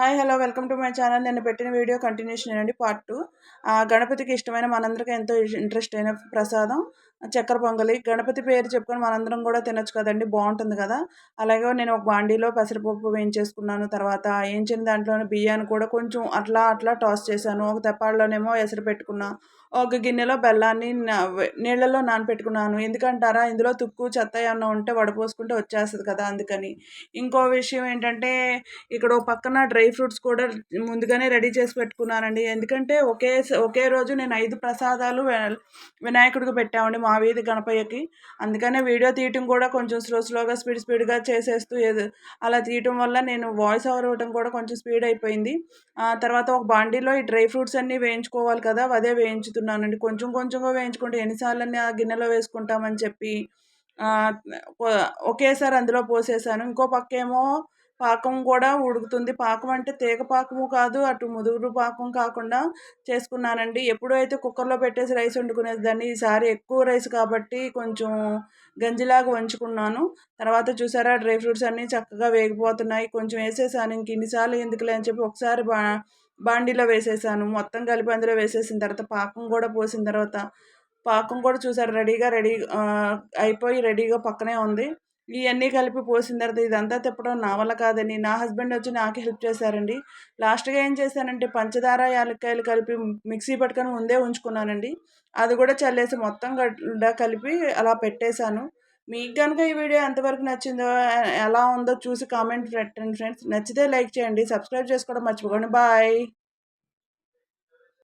Hi hello welcome to my channel. నేను పెట్టిన video continuation అండి, పార్ట్ 2. గణపతికి ఇష్టమైన మనందరికీ ఎంతో ఇంట్రెస్ట్ అయిన ప్రసాదం చక్కెర పొంగలి. గణపతి పేరు చెప్పుకొని మనందరం కూడా తినొచ్చు కదండి, బాగుంటుంది కదా. అలాగే నేను ఒక బాండీలో పెసరపప్పు వేయించేసుకున్నాను. తర్వాత వేయించిన దాంట్లోనే బియ్యాన్ని కూడా కొంచెం అట్లా అట్లా టాస్ చేశాను. ఒక తెప్పాడులోనేమో ఎసరు పెట్టుకున్నా. ఒక గిన్నెలో బెల్లాన్ని నీళ్ళలో నానపెట్టుకున్నాను. ఎందుకంటారా, ఇందులో తుక్కు చెత్త ఏమన్నా ఉంటే వడపోసుకుంటే వచ్చేస్తుంది కదా, అందుకని. ఇంకో విషయం ఏంటంటే, ఇక్కడ ఓ పక్కన డ్రై ఫ్రూట్స్ కూడా ముందుగానే రెడీ చేసి పెట్టుకున్నానండి. ఎందుకంటే ఒకే రోజు నేను 5 ప్రసాదాలు వినాయకుడికి పెట్టామండి మా వీధి గణపయ్యకి. అందుకనే వీడియో తీయటం కూడా కొంచెం స్లోగా స్పీడ్గా చేసేస్తూ అలా తీయటం వల్ల నేను వాయిస్ ఓవర్ ఇవ్వటం కూడా కొంచెం స్పీడ్ అయిపోయింది. తర్వాత ఒక బాండీలో ఈ డ్రై ఫ్రూట్స్ అన్నీ వేయించుకోవాలి కదా, అదే వేయించుతున్నానండి. కొంచెంగా వేయించుకుంటే ఎన్నిసార్లన్నీ ఆ గిన్నెలో వేసుకుంటామని చెప్పి ఆహ్, ఒకేసారి అందులో పోసేసాను. ఇంకో పక్కేమో పాకం కూడా ఉడుకుతుంది. పాకం అంటే తీగ పాకము కాదు, అటు ముదురు పాకం కాకుండా చేసుకున్నానండి. ఎప్పుడూ అయితే కుక్కర్‌లో పెట్టేసి రైస్ వండుకునేదాన్ని. ఈసారి ఎక్కువ రైస్ కాబట్టి కొంచెం గంజిలాగా వంచుకున్నాను. తర్వాత చూసారా, డ్రై ఫ్రూట్స్ అన్నీ చక్కగా వేగిపోతున్నాయి. కొంచెం వేసేసాను. ఇంక ఇన్ని సార్లు ఎందుకులే అని చెప్పి ఒకసారి బాండీలో వేసేసాను. మొత్తం కలిపి అందులో వేసేసిన తర్వాత పాకం కూడా పోసిన తర్వాత పాకం కూడా చూసారు అయిపోయి రెడీగా పక్కనే ఉంది. ఇయన్నీ కలిపి పోసిన తర్వాత ఇదంతా తిప్పడం నా వల్ల కాదని నా హస్బెండ్ వచ్చి నాకు హెల్ప్ చేశారండి. లాస్ట్‌గా ఏం చేశానంటే, పంచదార, యాలక్కాయలు కలిపి మిక్సీ పట్టుకొని ముందే ఉంచుకున్నానండి. అది కూడా చల్లేసి మొత్తం కలిపి అలా పెట్టేశాను. మీకు గనుక ఈ వీడియో ఎంతవరకు నచ్చిందో, ఎలా ఉందో చూసి కామెంట్ పెట్టండి ఫ్రెండ్స్. నచ్చితే లైక్ చేయండి. సబ్స్క్రైబ్ చేసుకోవడం మర్చిపోకండి. బాయ్.